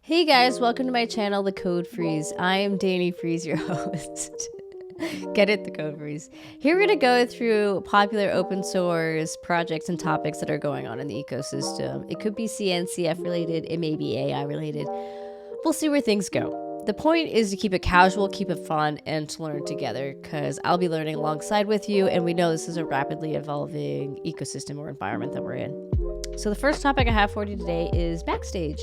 Hey guys, welcome to my channel, The Code Freeze. I am Danny Freeze, your host. Get it, The Code Freeze. Here we're going to go through popular open source projects and topics that are going on in the ecosystem. It could be CNCF related, it may be AI related. We'll see where things go. The point is to keep it casual, keep it fun, and to learn together, because I'll be learning alongside with you, and we know this is a rapidly evolving ecosystem or environment that we're in. So the first topic I have for you today is Backstage.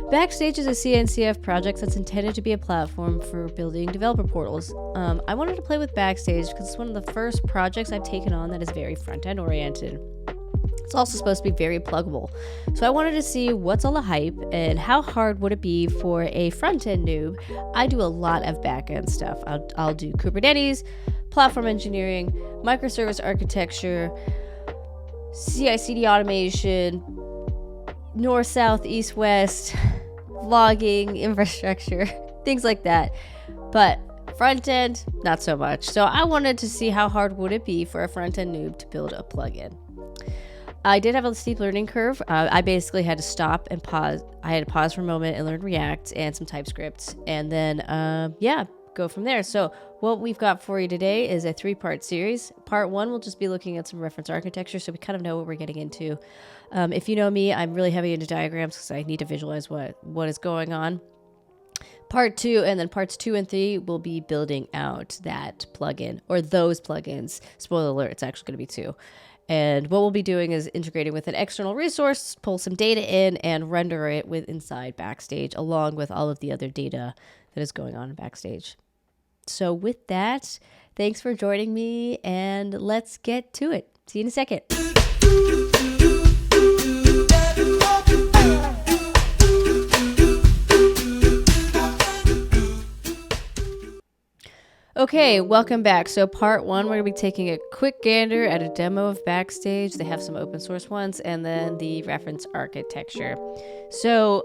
Backstage is a CNCF project that's intended to be a platform for building developer portals. I wanted to play with Backstage because it's one of the first projects I've taken on that is very front-end oriented. It's also supposed to be very pluggable. So I wanted to see what's all the hype and how hard would it be for a front-end noob. I do a lot of back-end stuff. I'll do Kubernetes, platform engineering, microservice architecture, CI/CD automation, north, south, east, west, logging, infrastructure, things like that. But front end, not so much. So I wanted to see how hard would it be for a front end noob to build a plugin. I did have a steep learning curve. I basically had to stop and pause. I had to pause for a moment and learn React and some TypeScript, and then go from there. So what we've got for you today is a 3-part series. Part 1 will just be looking at some reference architecture, so we kind of know what we're getting into. If you know me, I'm really heavy into diagrams because I need to visualize what is going on. Part 2 and then parts 2 and 3 will be building out that plugin or those plugins. Spoiler alert, it's actually going to be 2. And what we'll be doing is integrating with an external resource, pull some data in, and render it with inside Backstage, along with all of the other data that is going on in Backstage. So with that, thanks for joining me, and let's get to it. See you in a second. Okay, welcome back. So part 1, we're going to be taking a quick gander at a demo of Backstage. They have some open source ones, and then the reference architecture. So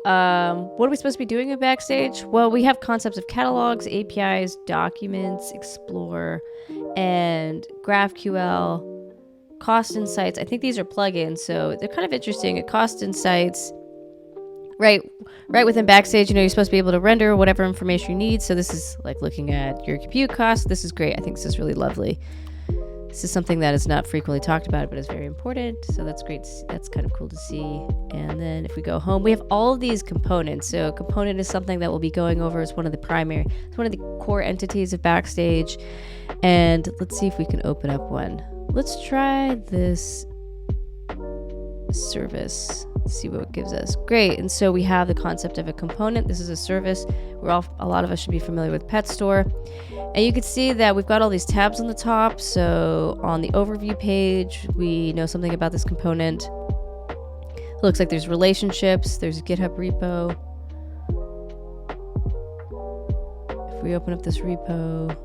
what are we supposed to be doing at Backstage? Well, we have concepts of catalogs, APIs, documents, Explore, and GraphQL, cost insights. I think these are plugins, so they're kind of interesting. At cost insights, right within Backstage, you're supposed to be able to render whatever information you need. So this is like looking at your compute cost. This is great. I think this is really lovely. This is something that is not frequently talked about, but is very important. So that's great. That's kind of cool to see. And then if we go home, we have all of these components. So a component is something that we'll be going over as one of the core entities of Backstage. And let's see if we can open up one. Let's try this service. See what it gives us. Great. And so we have the concept of a component. This is a service. A lot of us should be familiar with Pet Store. And you can see that we've got all these tabs on the top. So on the overview page, we know something about this component. It looks like there's relationships. There's a GitHub repo. If we open up this repo,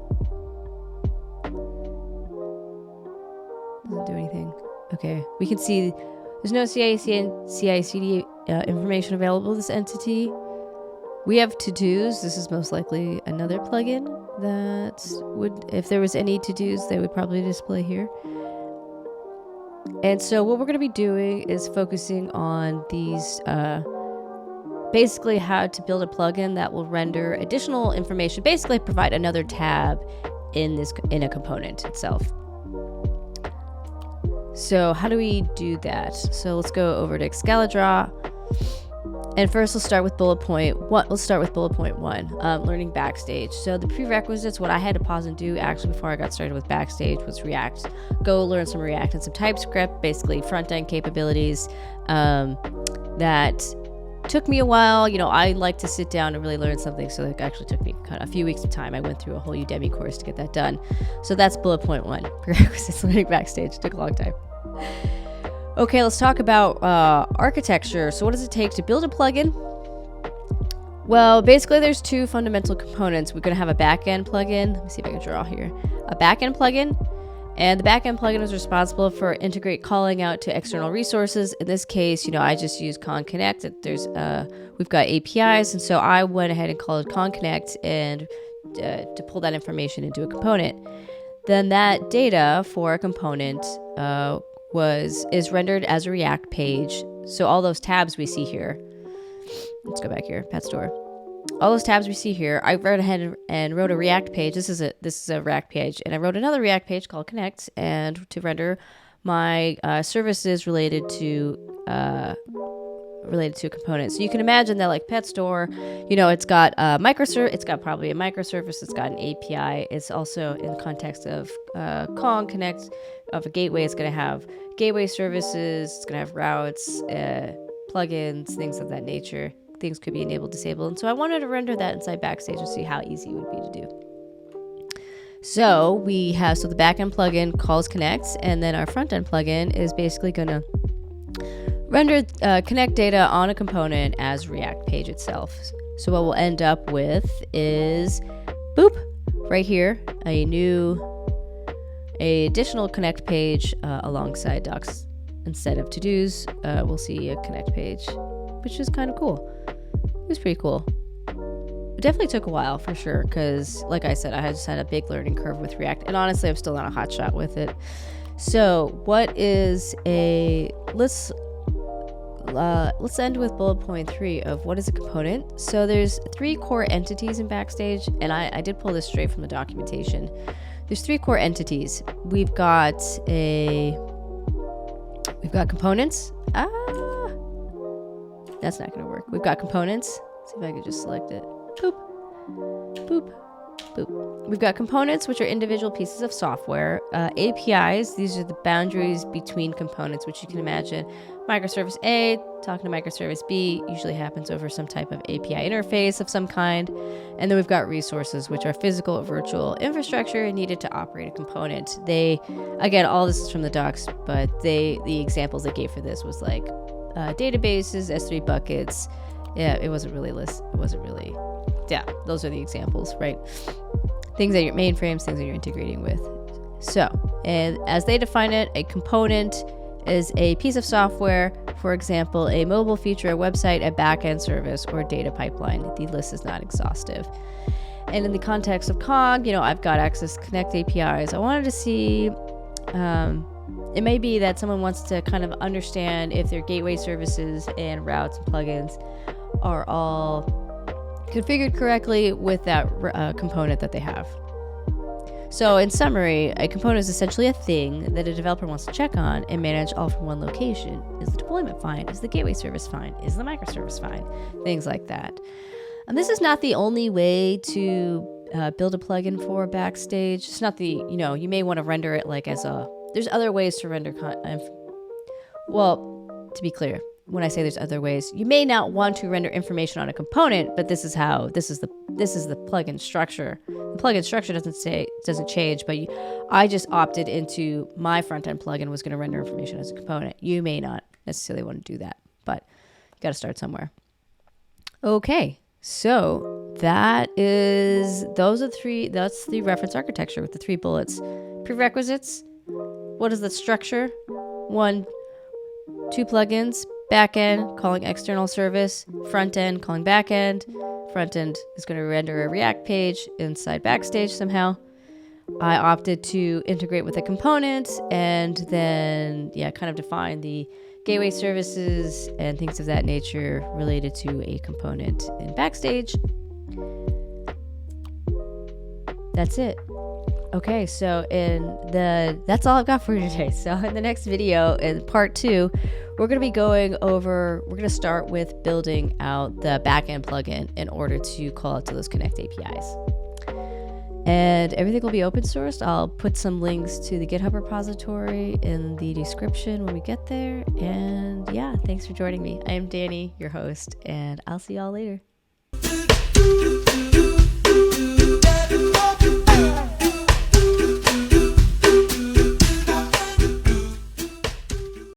doesn't do anything. Okay. We can see there's no CI/CD information available to this entity. We have to-dos. This is most likely another plugin that would, if there was any to-dos, they would probably display here. And so what we're going to be doing is focusing on these, basically how to build a plugin that will render additional information, basically provide another tab in a component itself. So how do we do that? So let's go over to Excalidraw. And first let's start with bullet point 1. Learning Backstage. So the prerequisites, what I had to pause and do actually before I got started with Backstage was React. Go learn some React and some TypeScript, basically front-end capabilities. That took me a while. I like to sit down and really learn something, so it actually took me kind of a few weeks of time. I went through a whole Udemy course to get that done. So that's bullet point 1. Prerequisites learning Backstage. Took a long time. Okay, let's talk about architecture. So what does it take to build a plugin? Well, basically there's 2 fundamental components. We're going to have a backend plugin. Let me see if I can draw here. A backend plugin. And the backend plugin is responsible for calling out to external resources. In this case, I just use ConConnect. We've got APIs, and so I went ahead and called ConConnect and to pull that information into a component. Then that data for a component is rendered as a React page. So all those tabs we see here Let's go back here, pet store. All those tabs we see here, I went ahead and wrote a React page. This is a React page, and I wrote another React page called Connect, and to render my services related to a component. So you can imagine that, like pet store, it's got a it's got probably a microservice, it's got an API. It's also in the context of Kong Connect of a gateway. It's going to have gateway services. It's going to have routes, plugins, things of that nature. Things could be enabled, disabled. And so I wanted to render that inside Backstage to see how easy it would be to do. So the backend plugin calls Connect, and then our frontend plugin is basically going to render Connect data on a component as React page itself. So what we'll end up with is, boop, right here, a additional Connect page alongside docs. Instead of to-dos, we'll see a Connect page, which is kind of cool. It was pretty cool. It definitely took a while for sure, because like I said, I just had a big learning curve with React, and honestly, I'm still not a hotshot with it. So what is let's end with bullet point 3 of what is a component. So there's 3 core entities in Backstage, and I did pull this straight from the documentation. There's 3 core entities. We've got components. That's not going to work. We've got components. Let's see if I could just select it. Boop, boop, boop. We've got components, which are individual pieces of software. APIs, these are the boundaries between components, which you can imagine. Microservice A talking to microservice B usually happens over some type of API interface of some kind. And then we've got resources, which are physical or virtual infrastructure needed to operate a component. Again, all this is from the docs, but the examples they gave for this was like databases, S3 buckets. Yeah, it wasn't really yeah, those are the examples, right? Things that your mainframes, things that you're integrating with. So, and as they define it, a component is a piece of software, for example, a mobile feature, a website, a backend service, or a data pipeline. The list is not exhaustive. And in the context of Kong, I've got access to Connect APIs. I wanted to see, it may be that someone wants to kind of understand if their gateway services and routes and plugins are all configured correctly with that component that they have. So in summary, a component is essentially a thing that a developer wants to check on and manage all from one location. Is the deployment fine? Is the gateway service fine? Is the microservice fine? Things like that. And this is not the only way to build a plugin for Backstage. It's not you may want to render it like there's other ways to render well, to be clear, when I say there's other ways, you may not want to render information on a component, but this is the plugin structure. The plugin structure doesn't change, but I just opted into my front-end plugin was going to render information as a component. You may not necessarily want to do that, but you got to start somewhere. Okay, so that's the reference architecture with the 3 bullets. Prerequisites. What is the structure? 1, 2 plugins. Backend, calling external service. Frontend, calling backend. Frontend is going to render a React page inside Backstage somehow. I opted to integrate with a component and then, kind of define the gateway services and things of that nature related to a component in Backstage. That's it. Okay, so that's all I've got for you today. So in the next video, in part 2, we're going to start with building out the backend plugin in order to call out to those Connect APIs. And everything will be open sourced. I'll put some links to the GitHub repository in the description when we get there. And thanks for joining me. I am Danny, your host, and I'll see y'all later.